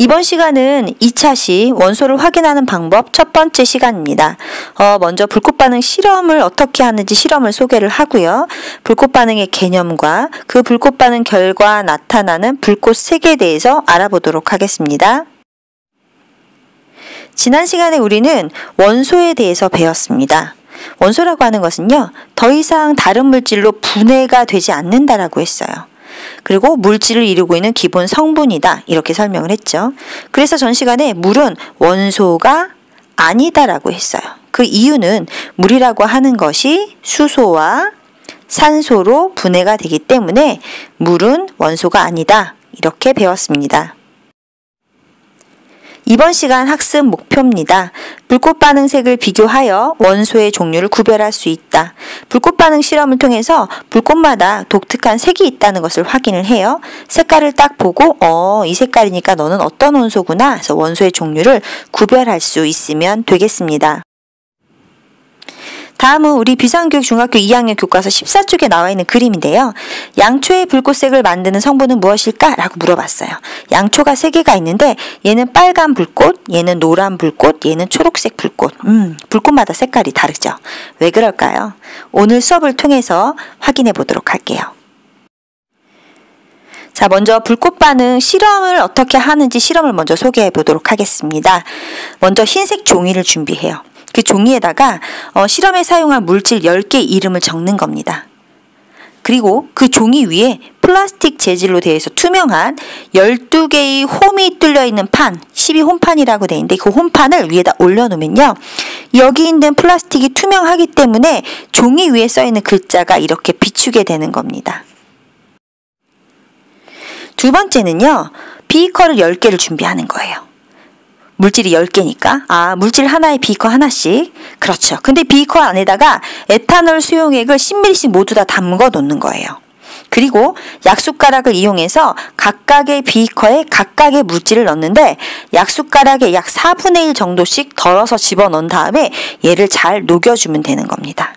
이번 시간은 2차시 원소를 확인하는 방법 첫 번째 시간입니다. 먼저 불꽃 반응 실험을 어떻게 하는지 실험을 소개를 하고요. 불꽃 반응의 개념과 그 불꽃 반응 결과 나타나는 불꽃 색에 대해서 알아보도록 하겠습니다. 지난 시간에 우리는 원소에 대해서 배웠습니다. 원소라고 하는 것은요, 더 이상 다른 물질로 분해가 되지 않는다라고 했어요. 그리고 물질을 이루고 있는 기본 성분이다, 이렇게 설명을 했죠. 그래서 전 시간에 물은 원소가 아니다라고 했어요. 그 이유는 물이라고 하는 것이 수소와 산소로 분해가 되기 때문에 물은 원소가 아니다, 이렇게 배웠습니다. 이번 시간 학습 목표입니다. 불꽃 반응 색을 비교하여 원소의 종류를 구별할 수 있다. 불꽃 반응 실험을 통해서 불꽃마다 독특한 색이 있다는 것을 확인을 해요. 색깔을 딱 보고 이 색깔이니까 너는 어떤 원소구나 해서 원소의 종류를 구별할 수 있으면 되겠습니다. 다음은 우리 비상교육 중학교 2학년 교과서 14쪽에 나와 있는 그림인데요. 양초의 불꽃색을 만드는 성분은 무엇일까? 라고 물어봤어요. 양초가 3개가 있는데 얘는 빨간 불꽃, 얘는 노란 불꽃, 얘는 초록색 불꽃. 불꽃마다 색깔이 다르죠. 왜 그럴까요? 오늘 수업을 통해서 확인해 보도록 할게요. 자, 먼저 불꽃 반응 실험을 어떻게 하는지 실험을 먼저 소개해 보도록 하겠습니다. 먼저 흰색 종이를 준비해요. 그 종이에다가 실험에 사용한 물질 10개 이름을 적는 겁니다. 그리고 그 종이 위에 플라스틱 재질로 되어 있어 투명한 12개의 홈이 뚫려 있는 판, 12홈판이라고 되어 있는데 그 홈판을 위에다 올려놓으면요, 여기 있는 플라스틱이 투명하기 때문에 종이 위에 써 있는 글자가 이렇게 비추게 되는 겁니다. 두 번째는요, 비커를 10개를 준비하는 거예요. 물질이 10개니까 물질 하나에 비커 하나씩. 그렇죠. 근데 비커 안에다가 에탄올 수용액을 10ml씩 모두 다 담궈 놓는 거예요. 그리고 약숟가락을 이용해서 각각의 비커에 각각의 물질을 넣는데 약숟가락에 약 4분의 1 정도씩 덜어서 집어넣은 다음에 얘를 잘 녹여주면 되는 겁니다.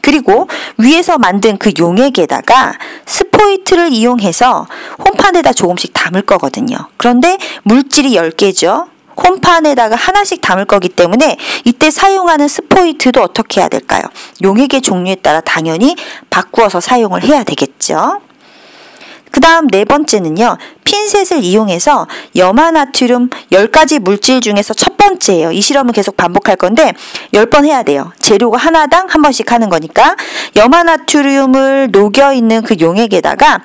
그리고 위에서 만든 그 용액에다가 스포이트를 이용해서 홈판에다 조금씩 담을 거거든요. 그런데 물질이 10개죠. 홈판에다가 하나씩 담을 거기 때문에 이때 사용하는 스포이트도 어떻게 해야 될까요? 용액의 종류에 따라 당연히 바꾸어서 사용을 해야 되겠죠. 그 다음 네 번째는요, 핀셋을 이용해서 염화나트륨 10가지 물질 중에서 첫 번째예요. 이 실험을 계속 반복할 건데 10번 해야 돼요. 재료가 하나당 한 번씩 하는 거니까 염화나트륨을 녹여있는 그 용액에다가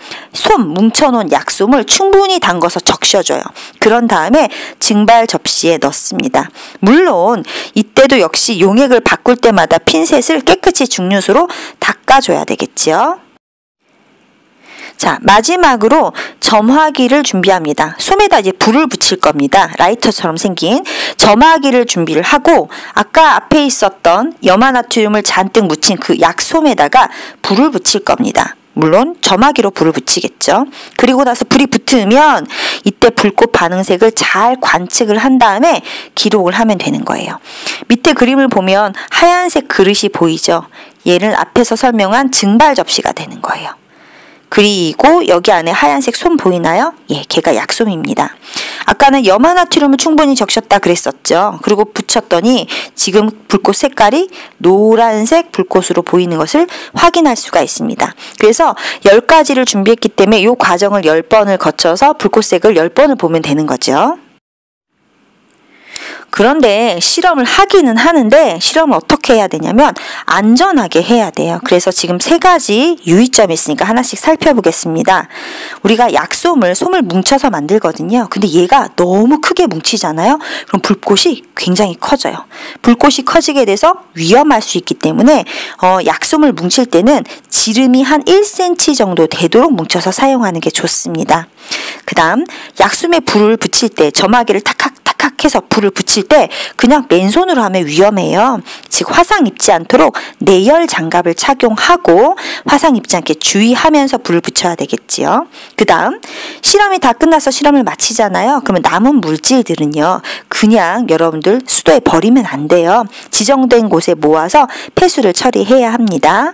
뭉쳐놓은 약솜을 충분히 담궈서 적셔줘요. 그런 다음에 증발 접시에 넣습니다. 물론 이때도 역시 용액을 바꿀 때마다 핀셋을 깨끗이 증류수로 닦아줘야 되겠죠. 자, 마지막으로 점화기를 준비합니다. 솜에다 이제 불을 붙일 겁니다. 라이터처럼 생긴 점화기를 준비를 하고 아까 앞에 있었던 염화나트륨을 잔뜩 묻힌 그 약솜에다가 불을 붙일 겁니다. 물론 점화기로 불을 붙이겠죠. 그리고 나서 불이 붙으면 이때 불꽃 반응색을 잘 관측을 한 다음에 기록을 하면 되는 거예요. 밑에 그림을 보면 하얀색 그릇이 보이죠. 얘를 앞에서 설명한 증발 접시가 되는 거예요. 그리고 여기 안에 하얀색 솜 보이나요? 예, 걔가 약솜입니다. 아까는 염화나트륨을 충분히 적셨다 그랬었죠. 그리고 붙였더니 지금 불꽃 색깔이 노란색 불꽃으로 보이는 것을 확인할 수가 있습니다. 그래서 10가지를 준비했기 때문에 이 과정을 10번을 거쳐서 불꽃색을 10번을 보면 되는 거죠. 그런데 실험을 하기는 하는데 실험을 어떻게 해야 되냐면 안전하게 해야 돼요. 그래서 지금 3가지 유의점이 있으니까 하나씩 살펴보겠습니다. 우리가 약솜을 뭉쳐서 만들거든요. 근데 얘가 너무 크게 뭉치잖아요. 그럼 불꽃이 굉장히 커져요. 불꽃이 커지게 돼서 위험할 수 있기 때문에 약솜을 뭉칠 때는 지름이 한 1cm 정도 되도록 뭉쳐서 사용하는 게 좋습니다. 그 다음 약솜에 불을 붙일 때 점화기를 탁탁 해서 불을 붙일 때 그냥 맨손으로 하면 위험해요. 즉 화상 입지 않도록 내열 장갑을 착용하고 화상 입지 않게 주의하면서 불을 붙여야 되겠지요. 그 다음 실험이 다 끝나서 실험을 마치잖아요. 그러면 남은 물질들은요, 그냥 여러분들 수도에 버리면 안 돼요. 지정된 곳에 모아서 폐수를 처리해야 합니다.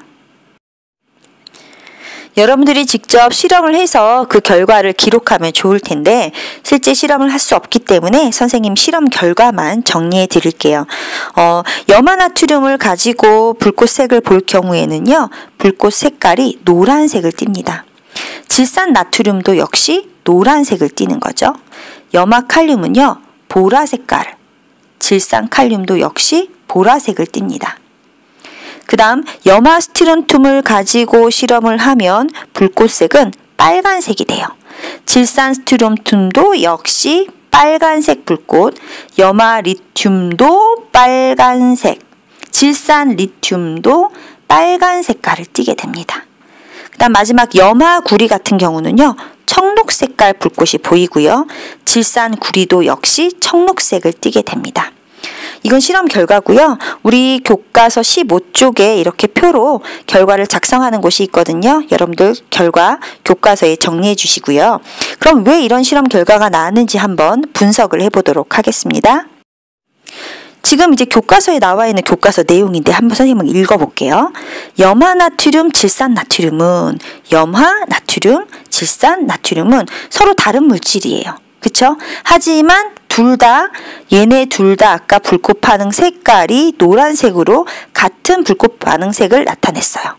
여러분들이 직접 실험을 해서 그 결과를 기록하면 좋을 텐데 실제 실험을 할 수 없기 때문에 선생님 실험 결과만 정리해 드릴게요. 염화나트륨을 가지고 불꽃색을 볼 경우에는요. 불꽃 색깔이 노란색을 띱니다. 질산나트륨도 역시 노란색을 띠는 거죠. 염화칼륨은요. 보라색깔, 질산칼륨도 역시 보라색을 띱니다. 그 다음 염화스티론튬을 가지고 실험을 하면 불꽃색은 빨간색이 돼요. 질산스티론튬도 역시 빨간색 불꽃, 염화리튬도 빨간색, 질산리튬도 빨간 색깔을 띠게 됩니다. 그 다음 마지막 염화구리 같은 경우는요. 청록색깔 불꽃이 보이고요. 질산구리도 역시 청록색을 띠게 됩니다. 이건 실험 결과고요. 우리 교과서 15쪽에 이렇게 표로 결과를 작성하는 곳이 있거든요. 여러분들 결과 교과서에 정리해 주시고요. 그럼 왜 이런 실험 결과가 나왔는지 한번 분석을 해보도록 하겠습니다. 지금 이제 교과서에 나와 있는 교과서 내용인데 한번 선생님은 읽어볼게요. 염화나트륨, 질산나트륨은 염화나트륨, 질산나트륨은 서로 다른 물질이에요. 그쵸? 하지만 얘네 둘 다 아까 불꽃 반응 색깔이 노란색으로 같은 불꽃 반응 색을 나타냈어요.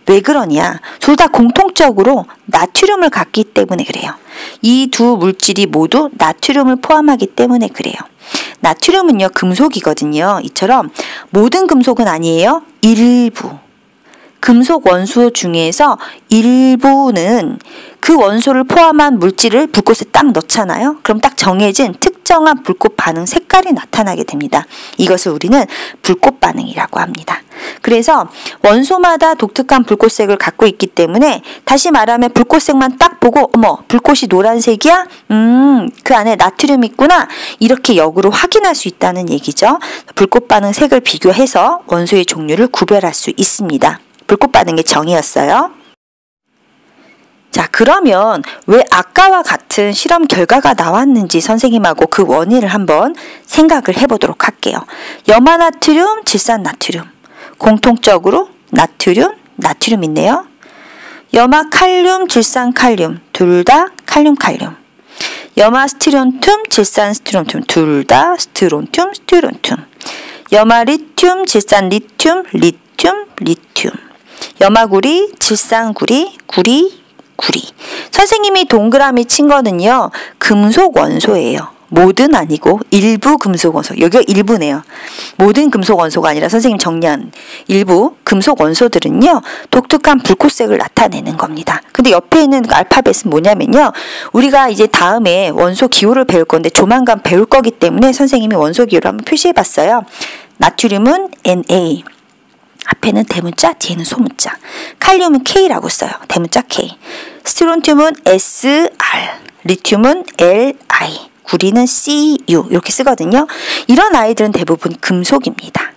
왜 그러냐? 둘 다 공통적으로 나트륨을 갖기 때문에 그래요. 이 두 물질이 모두 나트륨을 포함하기 때문에 그래요. 나트륨은요, 금속이거든요. 이처럼 모든 금속은 아니에요. 일부. 금속 원소 중에서 일부는 그 원소를 포함한 물질을 불꽃에 딱 넣잖아요. 그럼 딱 정해진 특정한 불꽃 반응 색깔이 나타나게 됩니다. 이것을 우리는 불꽃 반응이라고 합니다. 그래서 원소마다 독특한 불꽃색을 갖고 있기 때문에 다시 말하면 불꽃색만 딱 보고 어머 불꽃이 노란색이야? 그 안에 나트륨이 있구나. 이렇게 역으로 확인할 수 있다는 얘기죠. 불꽃 반응 색을 비교해서 원소의 종류를 구별할 수 있습니다. 불꽃 반응의 정의였어요. 자, 그러면 왜 아까와 같은 실험 결과가 나왔는지 선생님하고 그 원인을 한번 생각을 해보도록 할게요. 염화나트륨, 질산나트륨. 공통적으로 나트륨 있네요. 염화칼륨, 질산칼륨. 둘 다 칼륨. 염화스티론튬, 질산스티론튬. 둘 다 스티론튬. 염화리튬, 질산리튬, 리튬. 염화구리, 질산구리, 구리. 선생님이 동그라미 친 거는요. 금속 원소예요. 모든 아니고 일부 금속 원소. 여기가 일부네요. 모든 금속 원소가 아니라 선생님 정리한 일부 금속 원소들은요. 독특한 불꽃색을 나타내는 겁니다. 근데 옆에 있는 알파벳은 뭐냐면요. 우리가 이제 다음에 원소 기호를 배울 건데 조만간 배울 거기 때문에 선생님이 원소 기호를 한번 표시해 봤어요. 나트륨은 Na. 앞에는 대문자, 뒤에는 소문자. 칼륨은 K라고 써요. 대문자 K. 스티론튬은 SR. 리튬은 LI. 구리는 CU. 이렇게 쓰거든요. 이런 아이들은 대부분 금속입니다.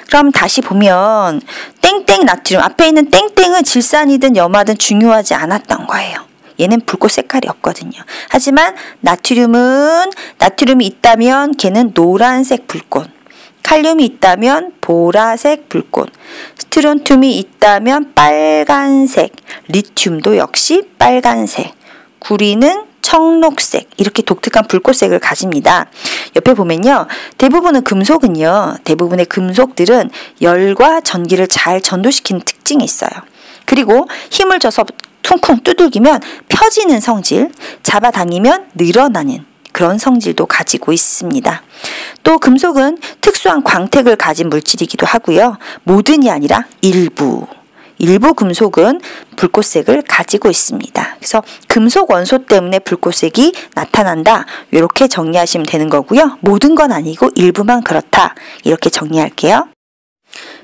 그럼 다시 보면 땡땡 나트륨. 앞에 있는 땡땡은 질산이든 염화든 중요하지 않았던 거예요. 얘는 불꽃 색깔이 없거든요. 하지만 나트륨이 있다면 걔는 노란색 불꽃. 칼륨이 있다면 보라색 불꽃, 스티론튬이 있다면 빨간색, 리튬도 역시 빨간색, 구리는 청록색, 이렇게 독특한 불꽃색을 가집니다. 옆에 보면요. 대부분의 금속들은 열과 전기를 잘 전도시키는 특징이 있어요. 그리고 힘을 줘서 퉁퉁 두들기면 펴지는 성질, 잡아당기면 늘어나는 그런 성질도 가지고 있습니다. 또 금속은 특수한 광택을 가진 물질이기도 하고요. 모든이 아니라 일부 금속은 불꽃색을 가지고 있습니다. 그래서 금속 원소 때문에 불꽃색이 나타난다. 이렇게 정리하시면 되는 거고요. 모든 건 아니고 일부만 그렇다. 이렇게 정리할게요.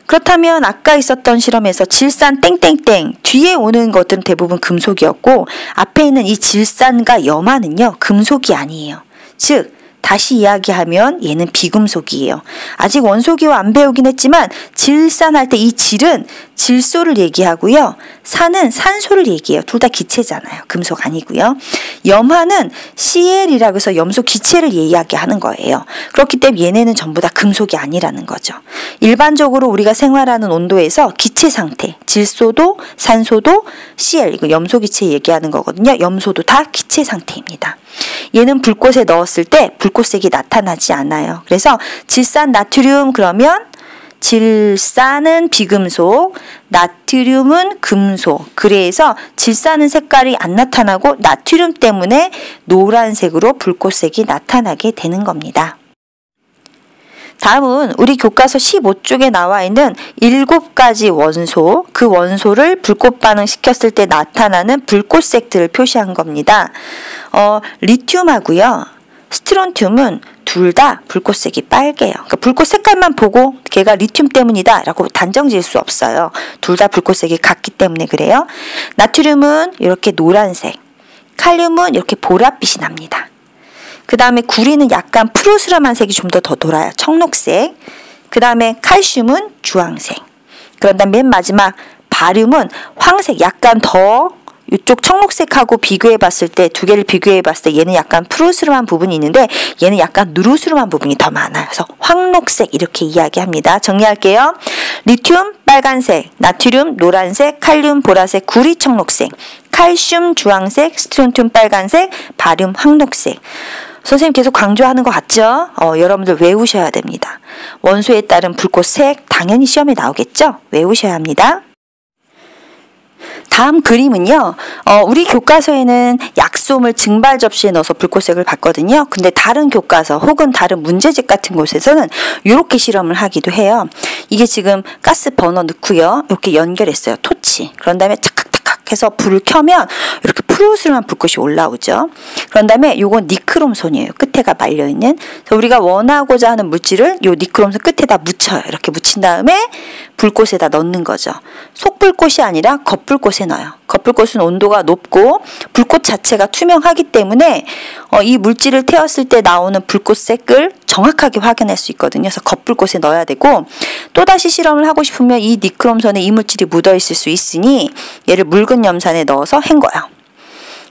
그렇다면 아까 있었던 실험에서 질산 땡땡땡 뒤에 오는 것들은 대부분 금속이었고 앞에 있는 이 질산과 염화는요. 금속이 아니에요. 즉 다시 이야기하면 얘는 비금속이에요. 아직 원소기호 안 배우긴 했지만 질산할 때 이 질은 질소를 얘기하고요. 산은 산소를 얘기해요. 둘 다 기체잖아요. 금속 아니고요. 염화는 Cl이라고 해서 염소 기체를 이야기하는 거예요. 그렇기 때문에 얘네는 전부 다 금속이 아니라는 거죠. 일반적으로 우리가 생활하는 온도에서 기체 상태, 질소도 산소도 Cl, 이거 염소 기체 얘기하는 거거든요. 염소도 다 기체 상태입니다. 얘는 불꽃에 넣었을 때 불꽃색이 나타나지 않아요. 그래서 질산 나트륨 그러면 질산은 비금속, 나트륨은 금속. 그래서 질산은 색깔이 안 나타나고 나트륨 때문에 노란색으로 불꽃색이 나타나게 되는 겁니다. 다음은 우리 교과서 15쪽에 나와 있는 7가지 원소, 그 원소를 불꽃 반응시켰을 때 나타나는 불꽃색들을 표시한 겁니다. 리튬하고요. 스트론튬은 둘 다 불꽃색이 빨개요. 그러니까 불꽃 색깔만 보고 걔가 리튬 때문이다 라고 단정 지을 수 없어요. 둘 다 불꽃색이 같기 때문에 그래요. 나트륨은 이렇게 노란색, 칼륨은 이렇게 보랏빛이 납니다. 그 다음에 구리는 약간 푸르스름한 색이 좀 더 돌아요. 청록색. 그 다음에 칼슘은 주황색. 그런 다음 맨 마지막 바륨은 황색, 약간 더 이쪽 청록색하고 비교해 봤을 때 두 개를 비교해 봤을 때 얘는 약간 푸르스름한 부분이 있는데 얘는 약간 누르스름한 부분이 더 많아요. 그래서 황록색 이렇게 이야기합니다. 정리할게요. 리튬 빨간색, 나트륨 노란색, 칼륨 보라색, 구리 청록색, 칼슘 주황색, 스트론튬 빨간색, 바륨 황록색. 선생님 계속 강조하는 것 같죠? 여러분들 외우셔야 됩니다. 원소에 따른 불꽃색 당연히 시험에 나오겠죠? 외우셔야 합니다. 다음 그림은요. 우리 교과서에는 약솜을 증발 접시에 넣어서 불꽃색을 봤거든요. 근데 다른 교과서 혹은 다른 문제집 같은 곳에서는 이렇게 실험을 하기도 해요. 이게 지금 가스 버너 넣고요. 이렇게 연결했어요. 토치. 그런 다음에 탁탁탁 해서 불을 켜면 이렇게 푸르스름한 불꽃이 올라오죠. 그런 다음에 요건 니크롬손이에요. 끝에가 말려있는. 그래서 우리가 원하고자 하는 물질을 요 니크롬손 끝에다 묻혀요. 이렇게 묻힌 다음에 불꽃에다 넣는 거죠. 속불꽃이 아니라 겉불꽃에 넣어요. 겉불꽃은 온도가 높고 불꽃 자체가 투명하기 때문에 이 물질을 태웠을 때 나오는 불꽃색을 정확하게 확인할 수 있거든요. 그래서 겉불꽃에 넣어야 되고 또다시 실험을 하고 싶으면 이 니크롬선에 이 물질이 묻어 있을 수 있으니 얘를 묽은 염산에 넣어서 헹궈요.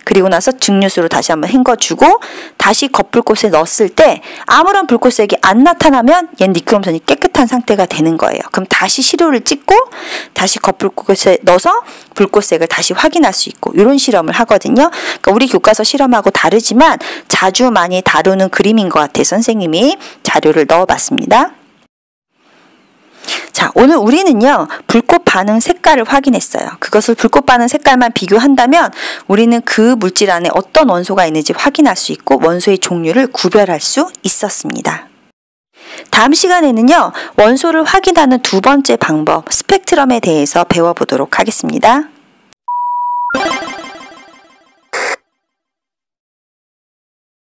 그리고 나서 증류수로 다시 한번 헹궈주고 다시 겉불꽃에 넣었을 때 아무런 불꽃색이 안 나타나면 얘는 니크롬선이 깨끗한 상태가 되는 거예요. 그럼 다시 시료를 찍고 다시 겉불꽃에 넣어서 불꽃색을 다시 확인할 수 있고 이런 실험을 하거든요. 그러니까 우리 교과서 실험하고 다르지만 자주 많이 다루는 그림인 것 같아서 선생님이 자료를 넣어봤습니다. 자, 오늘 우리는요, 불꽃 반응 색깔을 확인했어요. 그것을 불꽃 반응 색깔만 비교한다면 우리는 그 물질 안에 어떤 원소가 있는지 확인할 수 있고 원소의 종류를 구별할 수 있었습니다. 다음 시간에는요, 원소를 확인하는 두 번째 방법, 스펙트럼에 대해서 배워보도록 하겠습니다.